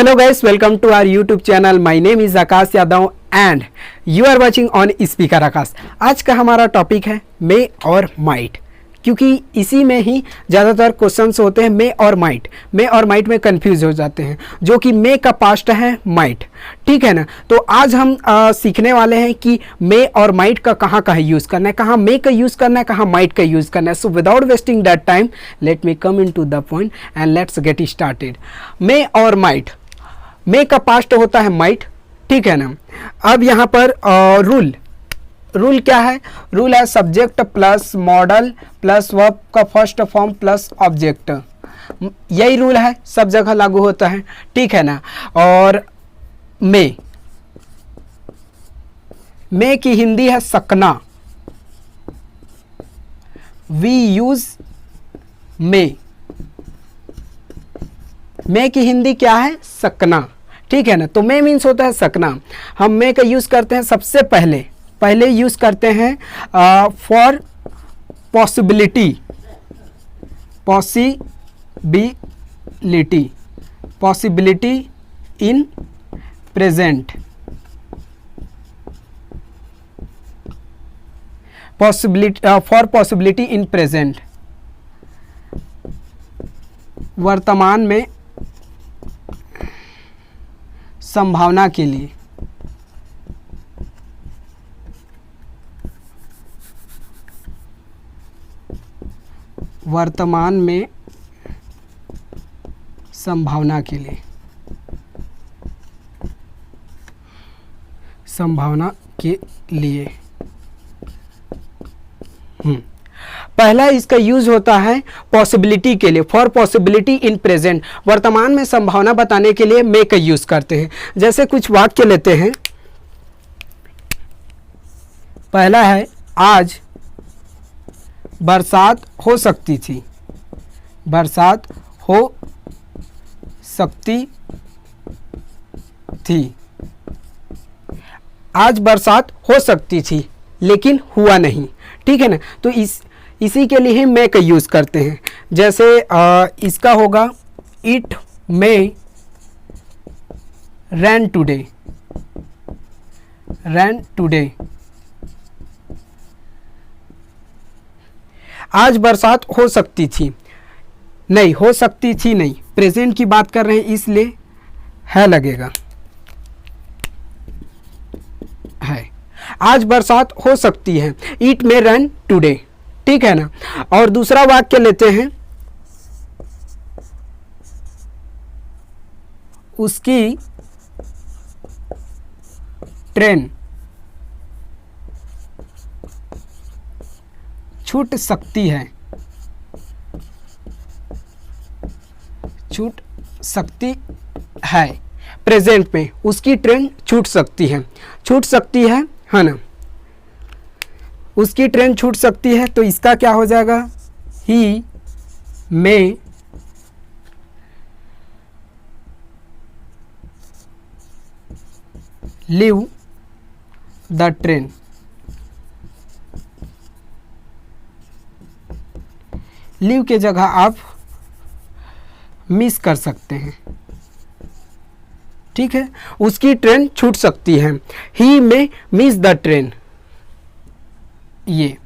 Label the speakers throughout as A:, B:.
A: Hello guys, welcome to our YouTube channel. My name is Akash Yadav and you are watching on Speaker Akash. आज का हमारा topic है मे और might, क्योंकि इसी में ही ज़्यादातर क्वेश्चंस होते हैं। मे और माइट में कंफ्यूज हो जाते हैं, जो कि मे का पास्ट है माइट, ठीक है ना। तो आज हम सीखने वाले हैं कि मे और माइट का कहाँ कहाँ यूज़ करना है, कहाँ मे का यूज़ करना है, कहाँ माइट का यूज़ करना है। So without wasting that time let me come into the point and let's get started. May और माइट, मे का पास्ट होता है माइट, ठीक है ना। अब यहाँ पर रूल क्या है? रूल है subject plus model plus verb का फर्स्ट फॉर्म प्लस ऑब्जेक्ट। यही रूल है, सब जगह लागू होता है, ठीक है ना। और मे की हिंदी है सकना। वी यूज मे की हिंदी क्या है? सकना, ठीक है ना। तो मे मीन्स होता है सकना। हम मे का यूज करते हैं सबसे पहले यूज करते हैं for possibility in present, for possibility in present, वर्तमान में संभावना के लिए। वर्तमान में संभावना के लिए, पहला इसका यूज होता है पॉसिबिलिटी के लिए, फॉर पॉसिबिलिटी इन प्रेजेंट, वर्तमान में संभावना बताने के लिए मे का यूज करते हैं। जैसे कुछ वाक्य लेते हैं। पहला है आज बरसात हो सकती थी, बरसात हो सकती थी। आज बरसात हो सकती थी लेकिन हुआ नहीं, ठीक है ना। तो इसी के लिए मे का यूज करते हैं। जैसे इसका होगा इट मे रैन टुडे, आज बरसात हो सकती थी, नहीं हो सकती थी, नहीं, प्रेजेंट की बात कर रहे हैं इसलिए है लगेगा, है। आज बरसात हो सकती है, इट मे रन टुडे, ठीक है ना। और दूसरा वाक्य लेते हैं। उसकी ट्रेन छूट सकती है, प्रेजेंट में उसकी ट्रेन छूट सकती है ना। उसकी ट्रेन छूट सकती है, तो इसका क्या हो जाएगा? He may leave the train, leave के जगह आप मिस कर सकते हैं, ठीक है। उसकी ट्रेन छूट सकती है, ही मे मिस द ट्रेन, ये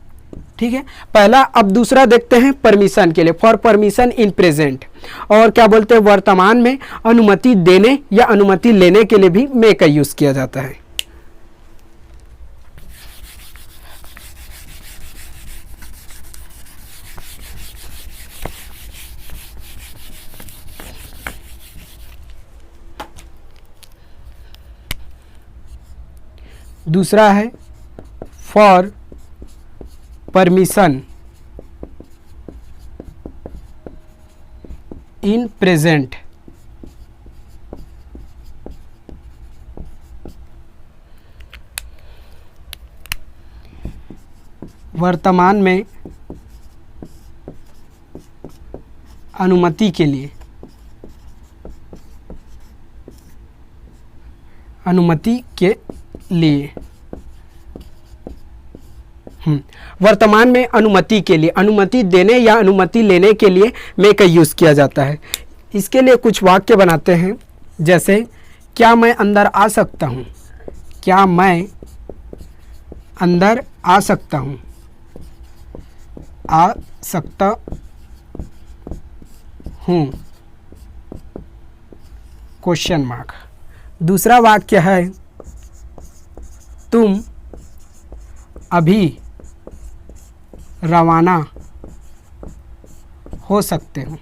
A: ठीक है पहला। अब दूसरा देखते हैं परमिशन के लिए, फॉर परमिशन इन प्रेजेंट, और क्या बोलते हैं? वर्तमान में अनुमति देने या अनुमति लेने के लिए भी मे का यूज किया जाता है। दूसरा है फॉर परमिशन इन प्रेजेंट, वर्तमान में अनुमति के लिए, वर्तमान में अनुमति के लिए, अनुमति देने या अनुमति लेने के लिए मे का यूज़ किया जाता है। इसके लिए कुछ वाक्य बनाते हैं। जैसे क्या मैं अंदर आ सकता हूँ, क्या मैं अंदर आ सकता हूँ, आ सकता हूँ, क्वेश्चन मार्क। दूसरा वाक्य है तुम अभी रवाना हो सकते हो।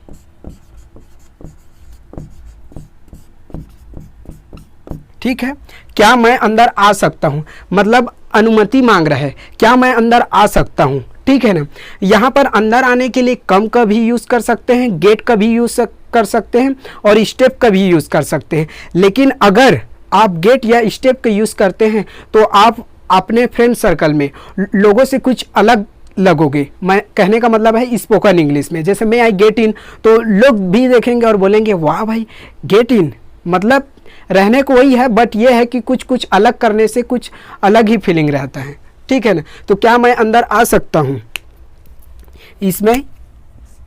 A: ठीक है, क्या मैं अंदर आ सकता हूं, मतलब अनुमति मांग रहा है, क्या मैं अंदर आ सकता हूं। ठीक है ना। यहां पर अंदर आने के लिए कम का भी यूज कर सकते हैं, गेट का भी यूज कर सकते हैं और स्टेप का भी यूज कर सकते हैं। लेकिन अगर आप गेट या स्टेप का यूज करते हैं तो आप अपने फ्रेंड सर्कल में लोगों से कुछ अलग लगोगे। मैं कहने का मतलब है स्पोकन इंग्लिश में, जैसे मैं आई गेट इन, तो लोग भी देखेंगे और बोलेंगे वाह भाई गेट इन, मतलब रहने को वही है, बट ये है कि कुछ कुछ अलग करने से कुछ अलग ही फीलिंग रहता है। ठीक है ना। तो क्या मैं अंदर आ सकता हूं, इसमें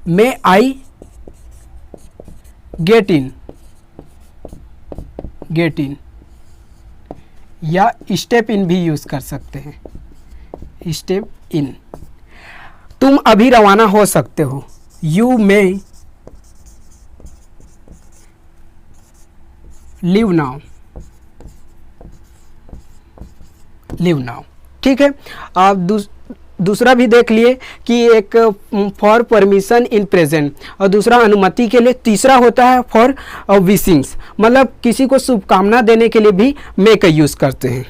A: मे I get in, get in या स्टेप इन भी यूज कर सकते हैं, स्टेप इन। तुम अभी रवाना हो सकते हो, you may live now, live now. ठीक है। आप दूसरा भी देख लिए कि एक फॉर परमिशन इन प्रेजेंट और दूसरा अनुमति के लिए, तीसरा होता है फॉर विशिंग्स, मतलब किसी को शुभकामना देने के लिए भी मे का यूज करते हैं।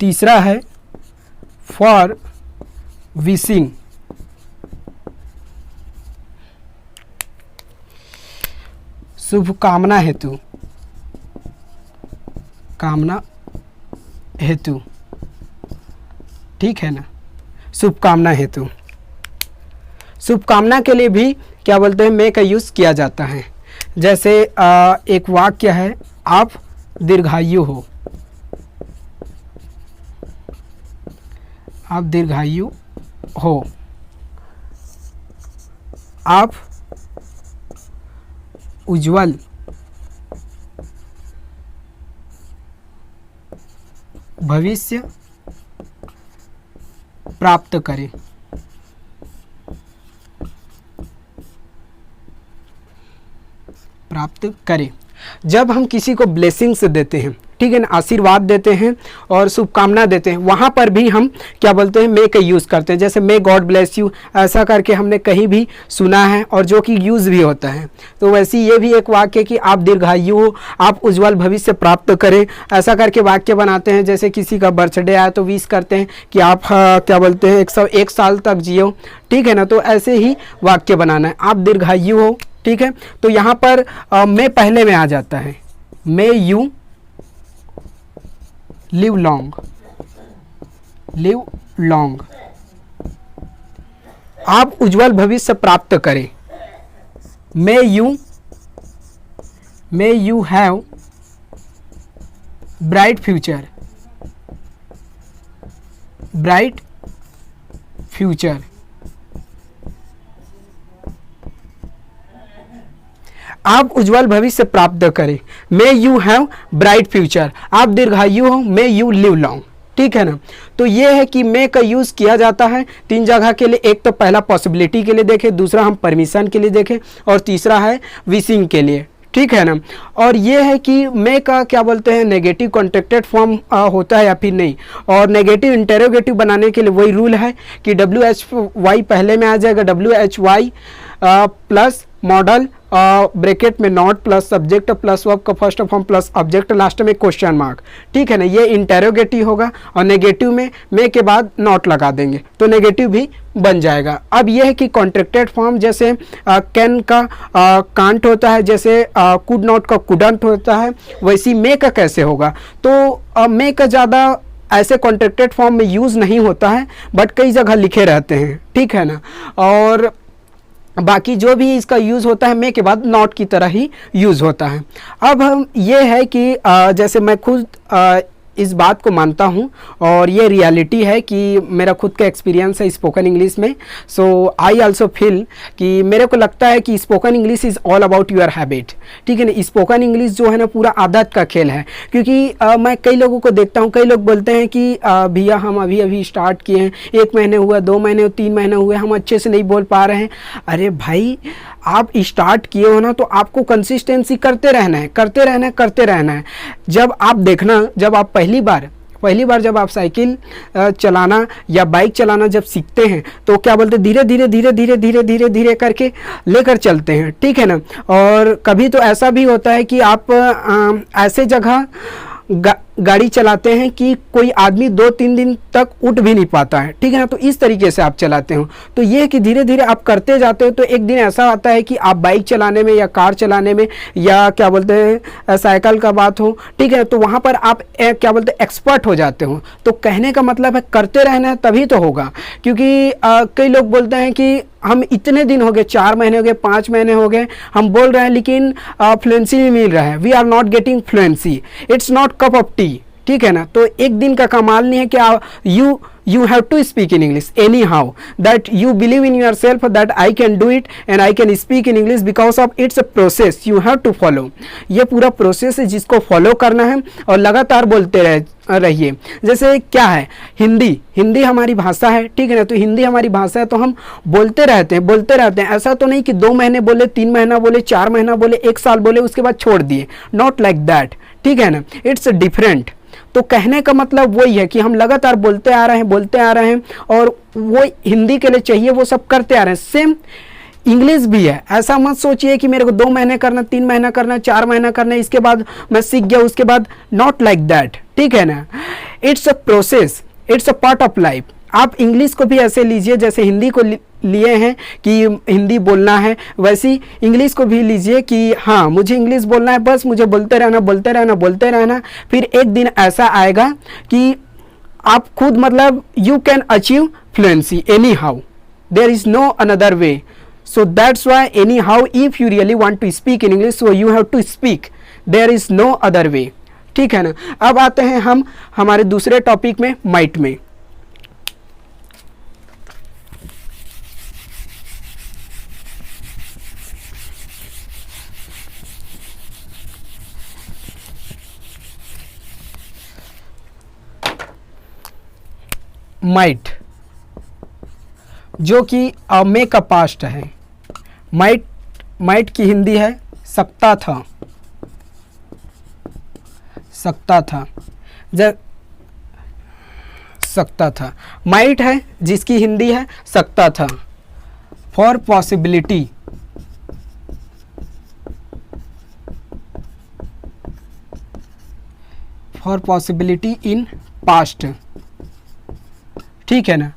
A: तीसरा है फॉर विशिंग, शुभकामना हेतु, कामना हेतु। ठीक है ना, शुभकामना हेतु। शुभकामना के लिए भी क्या बोलते हैं, मे का यूज किया जाता है। जैसे एक वाक्य है आप दीर्घायु हो, आप दीर्घायु हो, आप उज्जवल भविष्य प्राप्त करें, प्राप्त करें। जब हम किसी को ब्लेसिंग्स देते हैं, ठीक है ना, आशीर्वाद देते हैं और शुभकामना देते हैं, वहाँ पर भी हम क्या बोलते हैं, मे का यूज़ करते हैं। जैसे मे गॉड ब्लेस यू, ऐसा करके हमने कहीं भी सुना है और जो कि यूज़ भी होता है। तो वैसे ये भी एक वाक्य कि आप दीर्घायु हो, आप उज्जवल भविष्य प्राप्त करें, ऐसा करके वाक्य बनाते हैं। जैसे किसी का बर्थडे आया तो विश करते हैं कि आप क्या बोलते हैं 101 साल तक जियो। ठीक है ना। तो ऐसे ही वाक्य बनाना है, आप दीर्घायु हो। ठीक है। तो यहाँ पर मे पहले में आ जाता है, may you live long, live long, आप उज्जवल भविष्य प्राप्त करें। May you have bright future, bright future. आप उज्जवल भविष्य प्राप्त करें। May you have bright future, आप दीर्घायु हो। May you live long. ठीक है ना। तो ये है कि मे का यूज़ किया जाता है 3 जगह के लिए। एक तो पहला पॉसिबिलिटी के लिए देखें, दूसरा हम परमिशन के लिए देखें और तीसरा है विशिंग के लिए। ठीक है ना। और ये है कि मे का क्या बोलते हैं, नेगेटिव कॉन्ट्रैक्टेड फॉर्म होता है या फिर नहीं। और नेगेटिव इंटेरोगेटिव बनाने के लिए वही रूल है कि WHY पहले में आ जाएगा, WHY प्लस मॉडल ब्रैकेट में not plus subject plus verb का first form plus object last में क्वेश्चन मार्क। ठीक है ना। ये इंटेरोगेटिव होगा और नेगेटिव में मे के बाद नॉट लगा देंगे तो नेगेटिव भी बन जाएगा। अब यह है कि कॉन्ट्रैक्टेड फॉर्म जैसे कैन का कांट होता है, जैसे कुड नॉट का कुडंट होता है, वैसी मे का कैसे होगा। तो मे का ज़्यादा ऐसे कॉन्ट्रैक्टेड फॉर्म में यूज़ नहीं होता है, बट कई जगह लिखे रहते हैं। ठीक है ना। और बाकी जो भी इसका यूज़ होता है मे के बाद नॉट की तरह ही यूज़ होता है। अब हम ये है कि जैसे मैं खुद इस बात को मानता हूँ और ये रियलिटी है कि मेरा खुद का एक्सपीरियंस है स्पोकन इंग्लिश में। सो आई आल्सो फील कि मेरे को लगता है कि spoken English is all about your habit. ठीक है ना, स्पोकन इंग्लिश जो है ना पूरा आदत का खेल है। क्योंकि मैं कई लोगों को देखता हूँ, कई लोग बोलते हैं कि भैया हम अभी अभी स्टार्ट किए हैं, 1 महीने हुआ, 2 महीने, 3 महीने हुए, हम अच्छे से नहीं बोल पा रहे हैं। अरे भाई, आप स्टार्ट किए हो ना तो आपको कंसिस्टेंसी करते रहना है, करते रहना है, करते रहना है। जब आप देखना, जब आप पहली बार जब आप साइकिल चलाना या बाइक चलाना जब सीखते हैं तो क्या बोलते हैं, धीरे धीरे धीरे धीरे धीरे धीरे धीरे करके लेकर चलते हैं। ठीक है ना। और कभी तो ऐसा भी होता है कि आप ऐसे जगह गाड़ी चलाते हैं कि कोई आदमी 2-3 दिन तक उठ भी नहीं पाता है। ठीक है ना। तो इस तरीके से आप चलाते हो। तो ये कि धीरे धीरे आप करते जाते हो तो एक दिन ऐसा आता है कि आप बाइक चलाने में या कार चलाने में या क्या बोलते हैं साइकिल का बात हो, ठीक है, तो वहाँ पर आप क्या बोलते हैं एक्सपर्ट हो जाते हो। तो कहने का मतलब है करते रहना है तभी तो होगा। क्योंकि कई लोग बोलते हैं कि हम इतने दिन हो गए, 4 महीने हो गए, 5 महीने हो गए, हम बोल रहे हैं लेकिन फ्लुएंसी नहीं मिल रहा है। We are not getting fluency, it's not cup of tea. ठीक है ना। तो एक दिन का कमाल नहीं है कि you have to speak in English anyhow, that you believe in yourself that I can do it and I can speak in English because of it's a process you have to follow। ये पूरा process है जिसको follow करना है और लगातार बोलते रहिए। जैसे क्या है, हिंदी हमारी भाषा है। ठीक है ना। तो हिंदी हमारी भाषा है तो हम बोलते रहते हैं। ऐसा तो नहीं कि 2 महीने बोले, 3 महीना बोले, 4 महीना बोले, 1 साल बोले, उसके बाद छोड़ दिए। Not like that. ठीक है ना। It's different. तो कहने का मतलब वही है कि हम लगातार बोलते आ रहे हैं और वो हिंदी के लिए चाहिए वो सब करते आ रहे हैं। सेम इंग्लिश भी है। ऐसा मत सोचिए कि मेरे को 2 महीने करना, 3 महीना करना, 4 महीना करना, इसके बाद मैं सीख गया उसके बाद। Not like that. ठीक है ना। It's a process, it's a part of life. आप इंग्लिश को भी ऐसे लीजिए जैसे हिंदी को लिए हैं कि हिंदी बोलना है, वैसी इंग्लिश को भी लीजिए कि हाँ मुझे इंग्लिश बोलना है, बस मुझे बोलते रहना। फिर एक दिन ऐसा आएगा कि आप खुद मतलब you can achieve fluency anyhow, there is no another way. So that's why anyhow if you really want to speak in English so you have to speak, there is no other way. ठीक है ना। अब आते हैं हम हमारे दूसरे topic में, माइट में। माइट जो कि मे का पास्ट है। माइट की हिंदी है सकता था। सकता था माइट है जिसकी हिंदी है सकता था। For possibility, in past. ठीक है ना।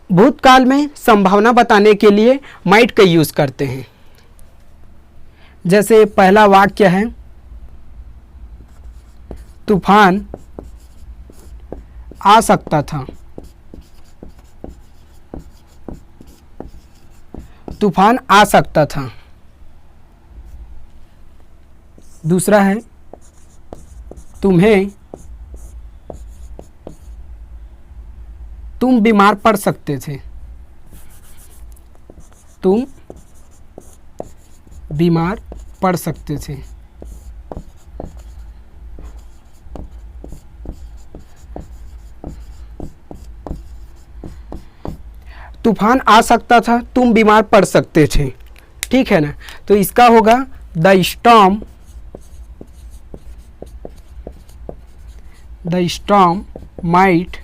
A: भूतकाल में संभावना बताने के लिए माइट का यूज करते हैं। जैसे पहला वाक्य है, तूफान आ सकता था। तूफान आ सकता था। दूसरा है, तुम बीमार पड़ सकते थे। तुम बीमार पड़ सकते थे। तूफान आ सकता था, तुम बीमार पड़ सकते थे। ठीक है ना। तो इसका होगा द स्टॉर्म माइट।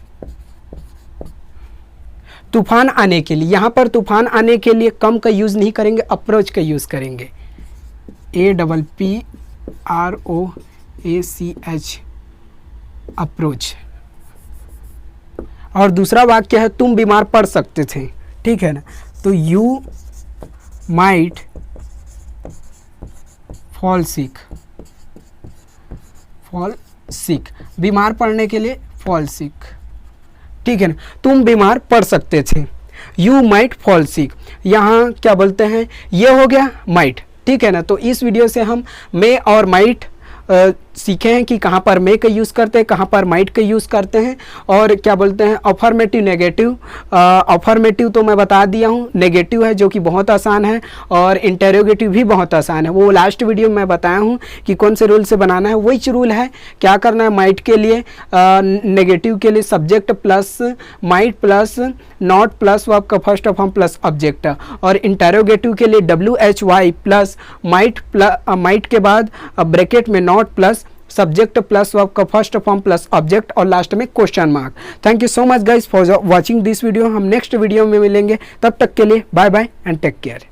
A: तूफान आने के लिए, यहां पर तूफान आने के लिए कम का यूज नहीं करेंगे, अप्रोच का यूज करेंगे। APPROACH, approach. और दूसरा वाक्य है, तुम बीमार पड़ सकते थे। ठीक है ना। तो यू माइट फॉल सिक। बीमार पड़ने के लिए फॉल सिक। ठीक है ना। तुम बीमार पड़ सकते थे। You might fall sick. यहाँ क्या बोलते हैं, ये हो गया माइट, ठीक है ना। तो इस वीडियो से हम मे और माइट सीखे हैं कि कहाँ पर मे का यूज़ करते हैं, कहाँ पर माइट का यूज़ करते हैं, और क्या बोलते हैं अफर्मेटिव नेगेटिव। अफर्मेटिव तो मैं बता दिया हूँ, नेगेटिव है जो कि बहुत आसान है, और इंटेरोगेटिव भी बहुत आसान है। वो लास्ट वीडियो में मैं बताया हूँ कि कौन से रूल से बनाना है। वही रूल है, क्या करना है माइट के लिए, नेगेटिव के लिए subject plus might plus not plus verb का फर्स्ट फॉर्म प्लस ऑब्जेक्ट, और इंटेरोगेटिव के लिए WHY प्लस माइट के बाद ब्रैकेट में not plus subject plus verb का फर्स्ट फॉर्म प्लस ऑब्जेक्ट, और लास्ट में question mark. Thank you so much guys for watching this video. हम नेक्स्ट वीडियो में मिलेंगे, तब तक के लिए bye bye and take care.